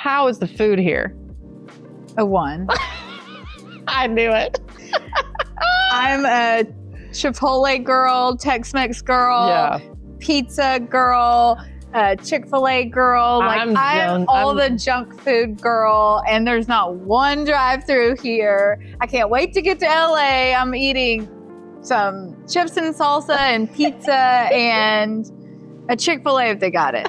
How is the food here? A 1. I knew it. I'm a Chipotle girl, Tex-Mex girl, pizza girl, Chick-fil-A girl. I'm all the junk food girl, and there's not one drive-thru here. I can't wait to get to LA. I'm eating some chips and salsa and pizza and a Chick-fil-A if they got it.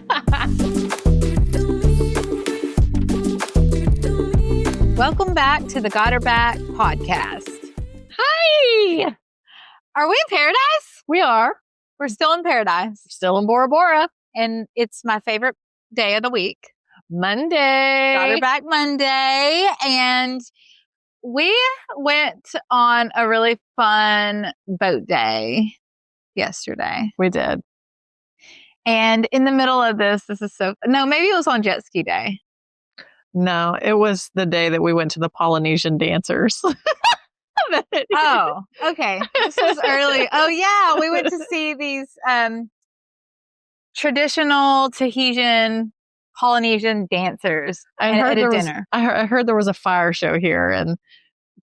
Welcome back to the Got Her Back podcast. Hi! Are we in paradise? We are. We're still in paradise. Still in Bora Bora. And it's my favorite day of the week. Monday. Got Her Back Monday. And we went on a really fun boat day yesterday. We did. And in the middle of this is maybe it was on jet ski day. No, it was the day that we went to the Polynesian dancers. Oh, okay. This was early. Oh, yeah. We went to see these traditional Tahitian Polynesian dancers at a dinner. I heard there was a fire show here, and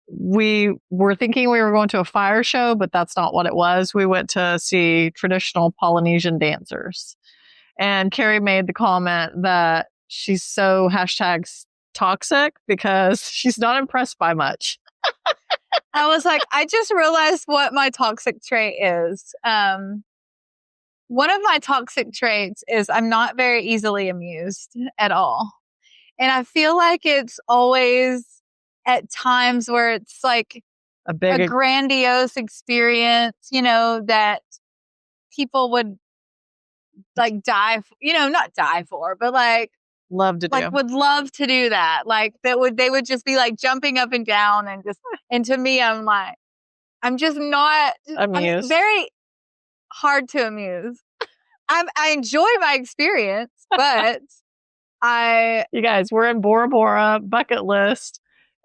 we were thinking we were going to a fire show, but that's not what it was. We went to see traditional Polynesian dancers. And Carrie made the comment that she's so #toxic because she's not impressed by much. I was like, I just realized what my toxic trait is. One of my toxic traits is I'm not very easily amused at all. And I feel like it's always at times where it's like a grandiose experience, that people would like not die for, but like love to do. Like would love to do that. Like they would just be like jumping up and down and to me, I'm just not amused. I'm very hard to amuse. I enjoy my experience, but you guys, we're in Bora Bora bucket list.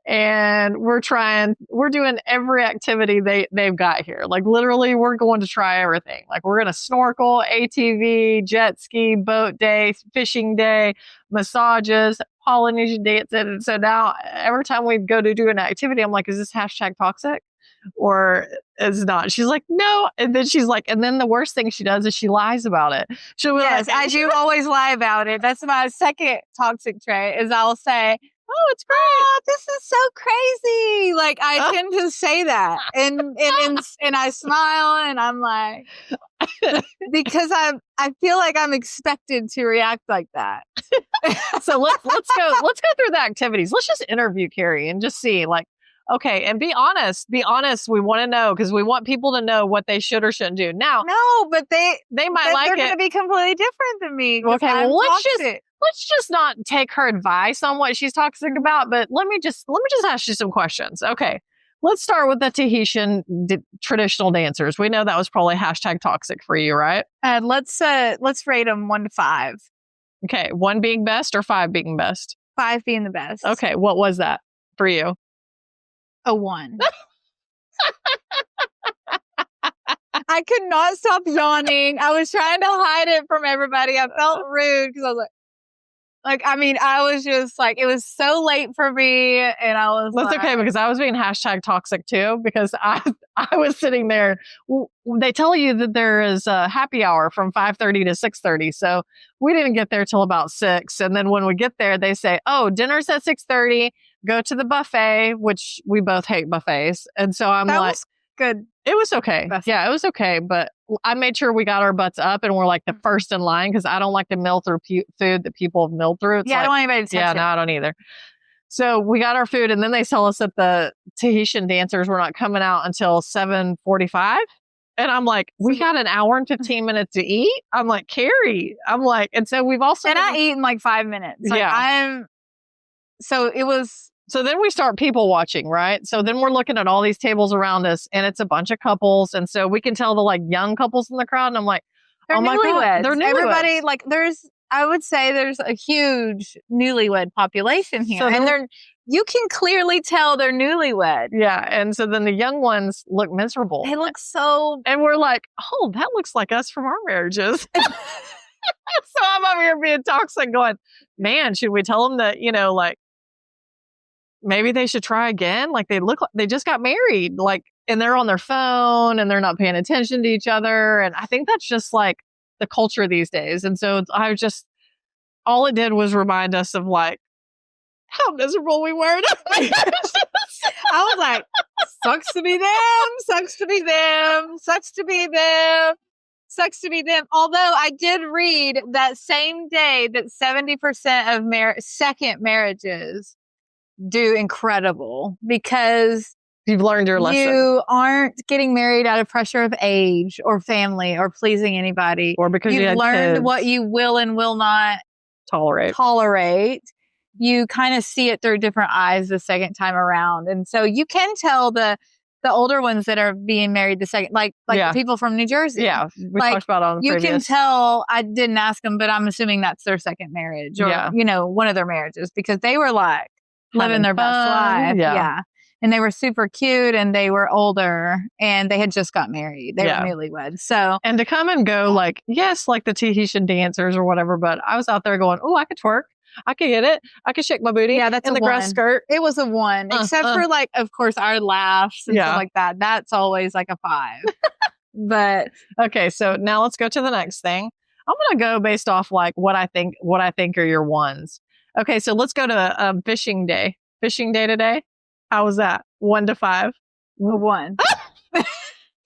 And we're doing every activity they've got here. Like literally we're going to try everything. Like we're going to snorkel, ATV, jet ski, boat day, fishing day, massages, Polynesian dance. And so now every time we go to do an activity, I'm like, is this #toxic or is it not? She's like, no. And then she's like, and then the worst thing she does is she lies about it. Yes, I do always lie about it. That's my second toxic trait is I'll say, oh, it's great. Oh, this is so crazy. Like I tend to say that and I smile and I'm like, because I feel like I'm expected to react like that. So let's go through the activities. Let's just interview Carrie and just see like, okay. And be honest. We want to know because we want people to know what they should or shouldn't do. Now, no, but they might like it. They're going to be completely different than me. Okay. Well, let's just not take her advice on what she's toxic about, but let me just ask you some questions. Okay. Let's start with the Tahitian traditional dancers. We know that was probably #toxic for you, right? Let's rate them 1 to 5. Okay. 1 being best or 5 being best? 5 being the best. Okay. What was that for you? A 1. I could not stop yawning. I was trying to hide it from everybody. I felt rude because I was I was just like, it was so late for me. And I was That's okay because I was being #toxic too because I was sitting there. They tell you that there is a happy hour from 5:30 to 6:30. So we didn't get there till about 6. And then when we get there, they say, oh, dinner's at 6:30. Go to the buffet, which we both hate buffets. And so I'm like, good. It was okay. Buffet. Yeah, it was okay. But I made sure we got our butts up and we're like the first in line because I don't like to mill through food that people have milled through. I don't want anybody to touch it. No, I don't either. So we got our food and then they tell us that the Tahitian dancers were not coming out until 7:45. And I'm like, we got an hour and 15 minutes to eat? I'm like, Carrie. And so we've also... And I eat in like 5 minutes. So it was... So then we start people watching, right? So then we're looking at all these tables around us and it's a bunch of couples. And so we can tell the like young couples in the crowd. And I'm like, they're my God, they're newlyweds. Everybody, like I would say there's a huge newlywed population here. So and you can clearly tell they're newlywed. Yeah. And so then the young ones look miserable. They look so... And we're like, oh, that looks like us from our marriages. So I'm over here being toxic going, man, should we tell them that, like, maybe they should try again? Like they just got married, like, and they're on their phone and they're not paying attention to each other. And I think that's just like the culture these days. And so all it did was remind us of like how miserable we were. I was like, sucks to be them, sucks to be them, sucks to be them, sucks to be them. Although I did read that same day that 70% of second marriages do incredible because you've learned your lesson. You aren't getting married out of pressure of age or family or pleasing anybody. Or because you've learned kids. what you will and will not tolerate. You kind of see it through different eyes the second time around. And so you can tell the older ones that are being married the second, like the people from New Jersey. Yeah. We talked about it on the previous. You can tell, I didn't ask them, but I'm assuming that's their second marriage or, one of their marriages because they were like living their best life. Yeah. And they were super cute and they were older and they had just got married. They were newlyweds. So, and to come and go like, yes, like the Tahitian dancers or whatever, but I was out there going, oh, I could twerk. I could get it. I could shake my booty. Yeah, that's in the grass skirt. It was a 1, except for like, of course, our laughs and stuff like that. That's always like a 5. But okay, so now let's go to the next thing. I'm gonna go based off like what I think are your 1s. Okay, so let's go to fishing day. Fishing day today. How was that? 1 to 5. A 1.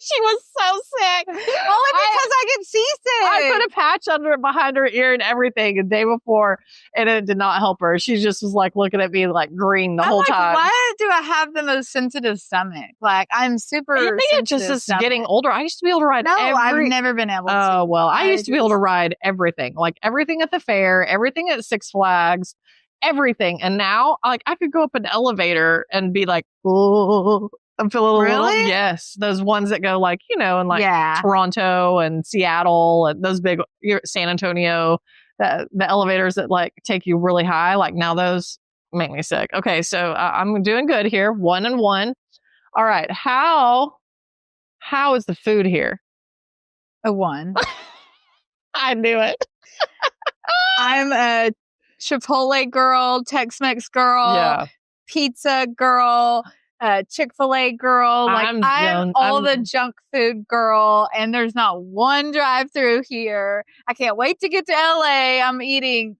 She was so sick. Only because I get seasick. I put a patch behind her ear and everything the day before, and it did not help her. She just was like looking at me like green the whole time. Why do I have the most sensitive stomach? Like I'm super. I think it's just getting older. I used to be able to ride. I've never been able to. Oh well, I used to be able to ride everything, like everything at the fair, everything at Six Flags. Everything. And now, like, I could go up an elevator and be like, oh, I'm feeling a little. Yes. Those ones that go like, in like Toronto and Seattle and those big San Antonio, the elevators that like take you really high. Like now those make me sick. Okay. So I'm doing good here. 1 and 1. All right. How is the food here? A 1. I knew it. I'm a Chipotle girl, Tex-Mex girl, pizza girl, Chick-fil-A girl. Like I'm all the junk food girl, and there's not one drive-thru here. I can't wait to get to LA. I'm eating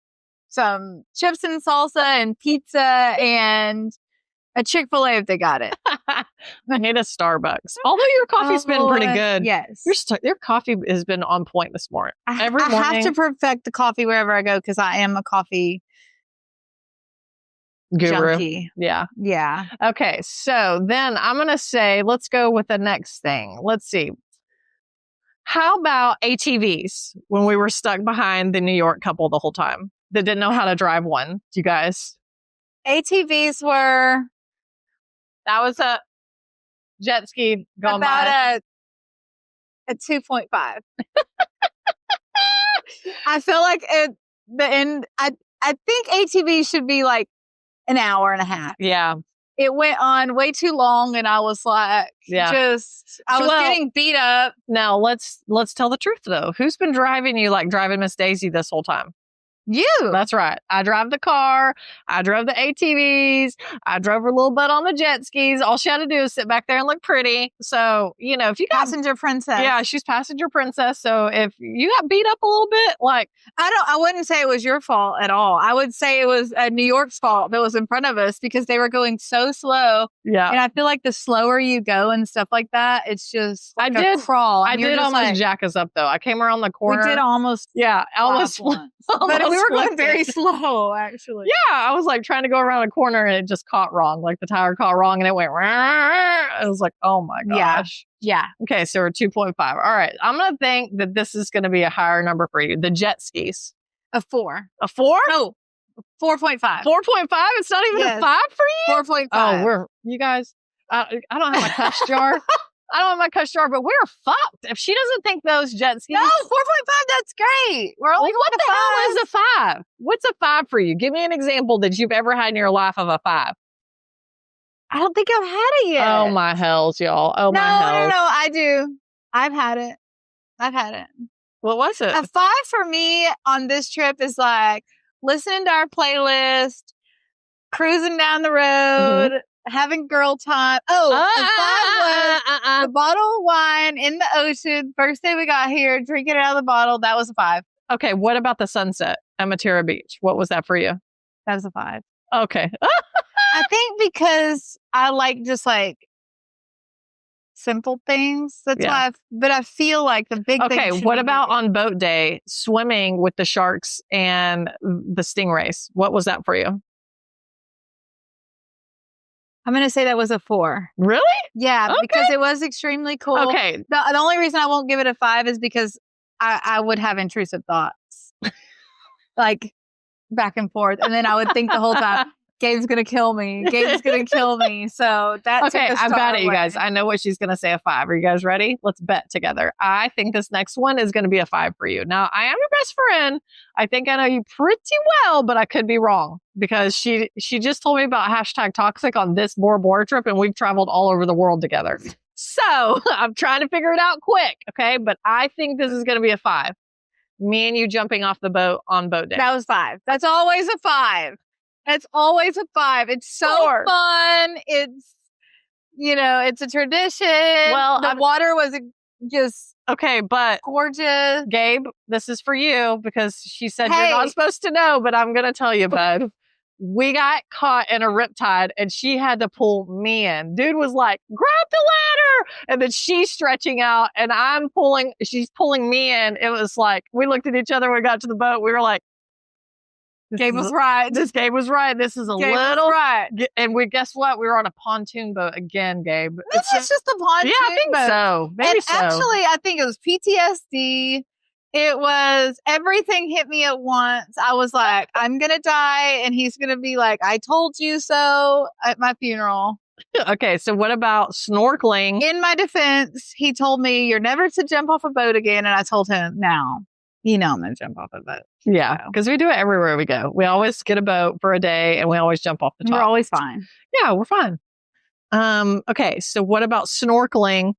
some chips and salsa and pizza and a Chick-fil-A if they got it. I need a Starbucks. Although your coffee's been pretty good. Yes. Your coffee has been on point this morning. Every morning. I have to perfect the coffee wherever I go because I am a coffee guru. Junkie. Yeah. Yeah. Okay. So then I'm going to say, let's go with the next thing. Let's see. How about ATVs when we were stuck behind the New York couple the whole time that didn't know how to drive one? Do you guys? ATVs were... That was a jet ski gone by. A 2.5. I feel like at the end, I think ATV should be like an hour and a half. Yeah. It went on way too long and I was like, I was getting beat up. Now let's tell the truth though. Who's been driving you like driving Miss Daisy this whole time? You. That's right. I drive the car. I drove the ATVs. I drove her a little bit on the jet skis. All she had to do is sit back there and look pretty. So, if you got passenger princess. Yeah, she's passenger princess. So if you got beat up a little bit, like I wouldn't say it was your fault at all. I would say it was New York's fault that was in front of us because they were going so slow. Yeah. And I feel like the slower you go and stuff like that, it's just like a crawl. I did almost jack us up though. I came around the corner. We did almost. Yeah, almost. But we were going very slow, actually. Yeah, I was like trying to go around a corner and it just caught wrong. Like the tire caught wrong and it went. I was like, oh my gosh. Yeah. Okay, so we're 2.5. All right, I'm gonna think that this is gonna be a higher number for you. The jet skis. A 4. A 4? No, 4.5. 4.5. It's not even a 5 for you. 4.5. Oh, you guys. I don't have my cuss jar. I don't have my cuss jar, but we're fucked. If she doesn't think those jet skis. No, 4.5, that's great. We're only what the hell is a 5? What's a 5 for you? Give me an example that you've ever had in your life of a 5. I don't think I've had it yet. Oh my hells, y'all. Oh my hells. No, I do. I've had it. What was it? A 5 for me on this trip is like listening to our playlist, cruising down the road, having girl time. Oh, a 5 was the bottle of wine in the ocean. First day we got here, drinking it out of the bottle. That was a 5. Okay, what about the sunset at Matera Beach? What was that for you? That was a 5. Okay. I think because I like just like simple things. That's why. But I feel like the big thing. Okay, what about on boat day, swimming with the sharks and the stingrays? What was that for you? I'm going to say that was a 4. Really? Yeah, because it was extremely cool. Okay. The only reason I won't give it a 5 is because I would have intrusive thoughts. Like back and forth. And then I would think the whole time, Gabe's going to kill me. Gabe's going to kill me. So that's okay. I've got it, you guys. I know what she's going to say, a 5. Are you guys ready? Let's bet together. I think this next one is going to be a 5 for you. Now, I am your best friend. I think I know you pretty well, but I could be wrong because she just told me about #toxic on this Bora Bora trip, and we've traveled all over the world together. So I'm trying to figure it out quick. Okay. But I think this is going to be a 5. Me and you jumping off the boat on boat day. That was 5. That's always a 5. It's always a 5. It's so fun. It's, it's a tradition. Well, the water was just okay, but gorgeous. Gabe, this is for you because she said you're not supposed to know, but I'm going to tell you, bud. We got caught in a riptide and she had to pull me in. Dude was like, grab the ladder. And then she's stretching out and she's pulling me in. It was like, we looked at each other when we got to the boat. We were like, Gabe was right. This Gabe was right. This is a little right. And guess what? We were on a pontoon boat again, Gabe. It's just a pontoon boat. Yeah, I think so. Maybe so. Actually, I think it was PTSD. It was everything hit me at once. I was like, I'm going to die. And he's going to be like, I told you so at my funeral. Okay, so what about snorkeling? In my defense, he told me you're never to jump off a boat again. And I told him, now, I'm going to jump off a boat. Yeah, because we do it everywhere we go. We always get a boat for a day and we always jump off the top. We're always fine. Yeah, we're fine. Okay, so what about snorkeling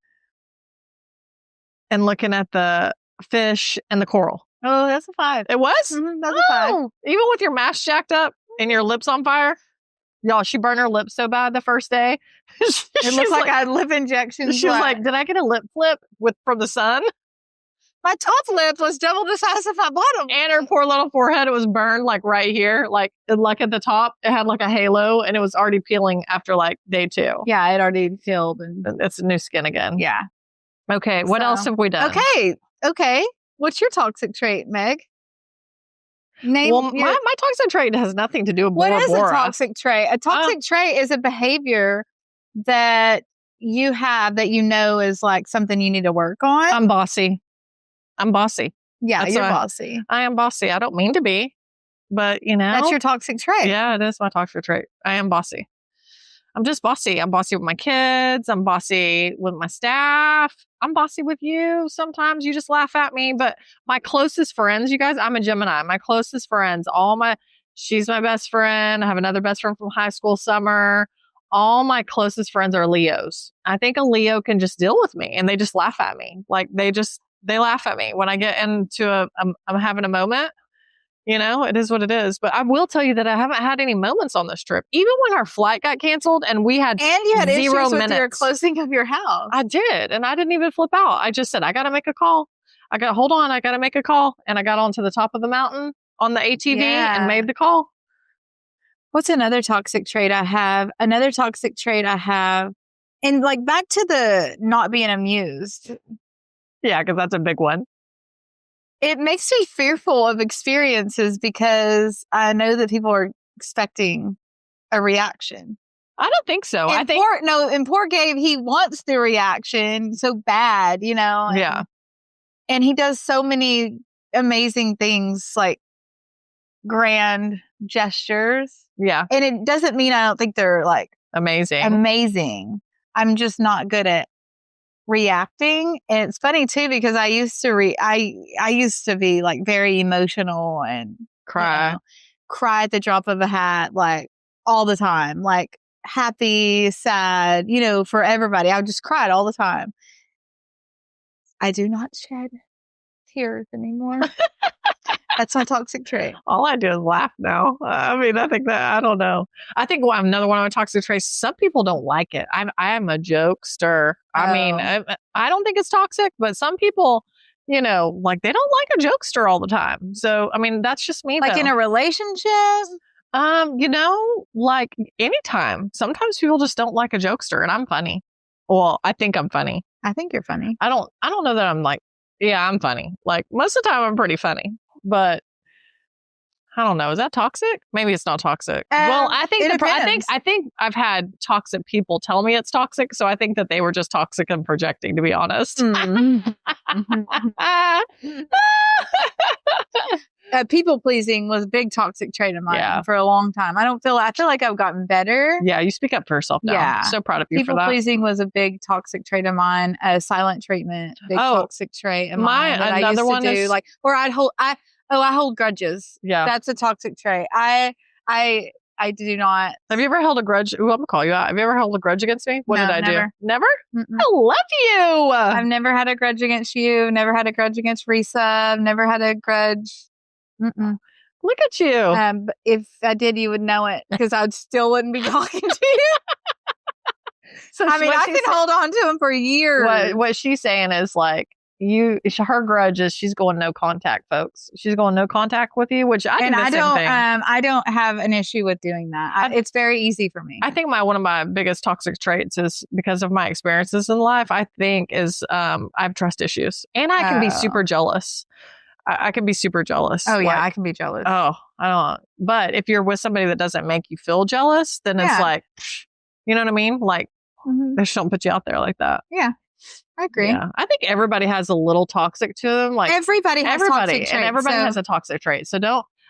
and looking at the fish and the coral? Oh, that's a 5. It was? Mm-hmm, that's a 5. Even with your mask jacked up and your lips on fire? Y'all, she burned her lips so bad the first day. It looked like I had lip injections. She was like, did I get a lip flip from the sun? My top lip was double the size of my bottom. And her poor little forehead, it was burned like right here, like at the top. It had like a halo and it was already peeling after like day 2. Yeah, it already peeled. And it's new skin again. Yeah. Okay, what else have we done? Okay. What's your toxic trait, Meg? My toxic trait has nothing to do with Bora Bora. What is a toxic trait? A toxic trait is a behavior that you have that is like something you need to work on. I'm bossy. Yeah, you're bossy. I am bossy. I don't mean to be, but that's your toxic trait. Yeah, it is my toxic trait. I am bossy. I'm just bossy. I'm bossy with my kids. I'm bossy with my staff. I'm bossy with you. Sometimes you just laugh at me, but my closest friends, you guys, I'm a Gemini. My closest friends, she's my best friend. I have another best friend from high school, Summer. All my closest friends are Leos. I think a Leo can just deal with me and they just laugh at me. Like they laugh at me when I get into I'm having a moment. It is what it is. But I will tell you that I haven't had any moments on this trip. Even when our flight got canceled and you had 0 issues minutes with your closing of your house. I did. And I didn't even flip out. I just said, I got to make a call. I got to make a call. And I got onto the top of the mountain on the ATV and made the call. What's another toxic trait I have? And like back to the not being amused. Yeah, because that's a big one. It makes me fearful of experiences because I know that people are expecting a reaction. I don't think so. And poor Gabe, he wants the reaction so bad, Yeah. And he does so many amazing things, like grand gestures. Yeah. And it doesn't mean I don't think they're like amazing. I'm just not good at reacting. And it's funny too because I used to be like very emotional and cry at the drop of a hat, like all the time, like happy, sad, for everybody. I would just cry all the time. I do not shed tears anymore. That's my toxic trait. All I do is laugh now. I mean, I think that, I don't know. I think another one of my toxic traits, some people don't like it. I am a jokester. I mean, I don't think it's toxic, but some people, you know, like they don't like a jokester all the time. So, I mean, that's just me. Like though. in a relationship? You know, like anytime. Sometimes people just don't like a jokester, and I'm funny. Well, I think I'm funny. I think you're funny. I don't know that I'm like, yeah, I'm funny. Like most of the time I'm pretty funny, but I don't know. Is that toxic? Maybe it's not toxic. Well, I think I think I've had toxic people tell me it's toxic, so I think that they were just toxic and projecting, to be honest. People pleasing was a big toxic trait of mine for a long time. I feel like I've gotten better. Yeah, you speak up for yourself now. Yeah. I'm so proud of you for that. People pleasing was a big toxic trait of mine. Silent treatment, big toxic trait of mine. That another I used one to do, like, or I hold grudges. Yeah, that's a toxic trait. I do not. Have you ever held a grudge? Ooh, I'm gonna call you out. Have you ever held a grudge against me? What did I do? Never? Mm-mm. I love you. I've never had a grudge against you. Never had a grudge against Risa. I've never had a grudge. Mm-mm. Look at you. But if I did, you would know it because I still wouldn't be talking to you. So I mean, I can hold on to him for years. What she's saying is like, her grudge is she's going no contact, folks. She's going no contact with you, which I don't have an issue with doing that. It's very easy for me. I think one of my biggest toxic traits is because of my experiences in life. I think is I have trust issues, and I can be super jealous. I can be super jealous. Oh yeah, I can be jealous. Oh, I don't. But if you're with somebody that doesn't make you feel jealous, then it's like, you know what I mean? Like, they just don't put you out there like that. Yeah. I agree. Yeah. I think everybody has a little toxic to them. Like everybody has toxic traits, and everybody has a toxic trait. So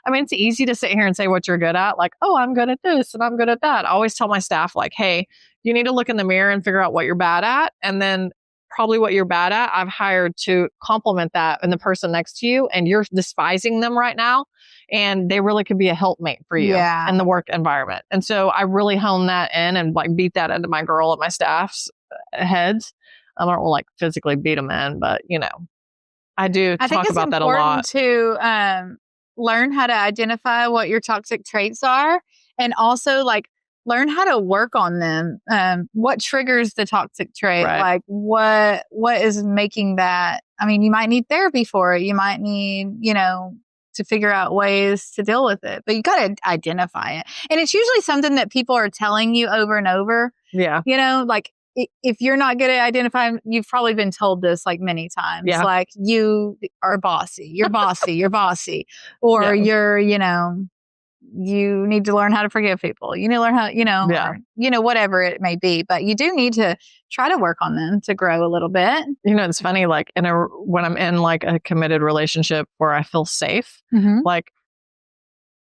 it's easy to sit here and say what you're good at. Like, oh, I'm good at this and I'm good at that. I always tell my staff, like, hey, you need to look in the mirror and figure out what you're bad at. And then probably what you're bad at, I've hired to complement that in the person next to you. And you're despising them right now. And they really could be a helpmate for you in the work environment. And so I really hone that in and like beat that into my girl at my staff's heads. I don't like physically beat them in, but you know, I talk about that a lot. To learn how to identify what your toxic traits are, and also like learn how to work on them. What triggers the toxic trait? Right. Like what is making that? I mean, you might need therapy for it. You might need, to figure out ways to deal with it, but you got to identify it. And it's usually something that people are telling you over and over. Yeah. Like if you're not good at identifying, you've probably been told this like many times. Yeah. Like you are bossy, you're bossy, you're bossy, or you're, you need to learn how to forgive people. You need to learn how, or, whatever it may be, but you do need to try to work on them to grow a little bit. It's funny, like when I'm in like a committed relationship where I feel safe, like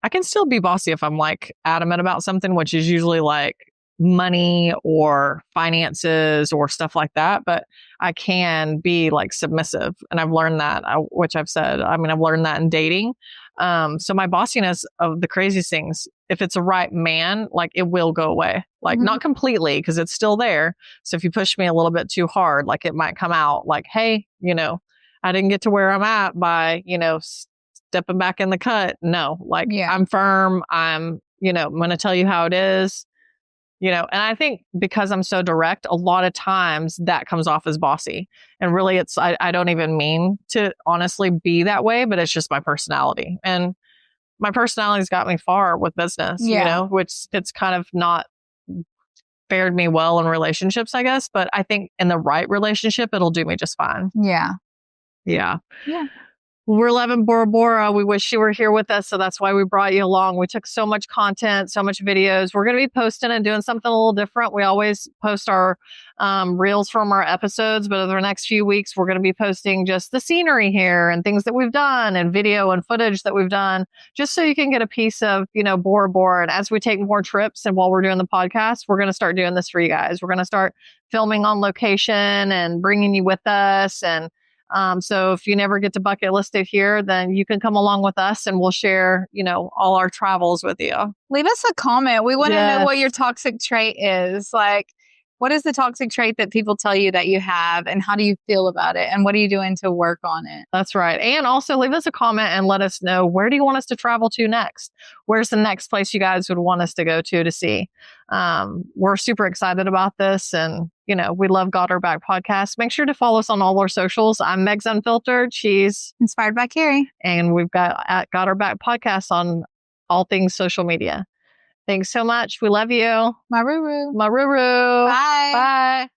I can still be bossy if I'm like adamant about something, which is usually like money or finances or stuff like that. But I can be like submissive. And I've learned that, which I've said, I've learned that in dating. So my bossiness of the craziest things, if it's a right man, like it will go away, like not completely because it's still there. So if you push me a little bit too hard, like it might come out like, hey, I didn't get to where I'm at by, stepping back in the cut. No, like I'm firm. I'm going to tell you how it is. And I think because I'm so direct, a lot of times that comes off as bossy. And really, I don't even mean to honestly be that way, but it's just my personality. And my personality's got me far with business, which it's kind of not fared me well in relationships, I guess. But I think in the right relationship, it'll do me just fine. Yeah. Yeah. Yeah. We're loving Bora Bora. We wish you were here with us. So that's why we brought you along. We took so much content, so much videos. We're going to be posting and doing something a little different. We always post our reels from our episodes, but over the next few weeks, we're going to be posting just the scenery here and things that we've done and video and footage that we've done, just so you can get a piece of, Bora Bora. And as we take more trips and while we're doing the podcast, we're going to start doing this for you guys. We're going to start filming on location and bringing you with us. And so if you never get to bucket list it here, then you can come along with us and we'll share, all our travels with you. Leave us a comment. We want to know what your toxic trait is. Like, What is the toxic trait that people tell you that you have, and how do you feel about it? And what are you doing to work on it? That's right. And also leave us a comment and let us know, where do you want us to travel to next? Where's the next place you guys would want us to go to see? We're super excited about this. And, you know, we love Got Our Back podcast. Make sure to follow us on all our socials. I'm Megs Unfiltered. She's Inspired by Carrie. And we've got Got Our Back podcast on all things social media. Thanks so much. We love you. Maruru. Maruru. Bye. Bye.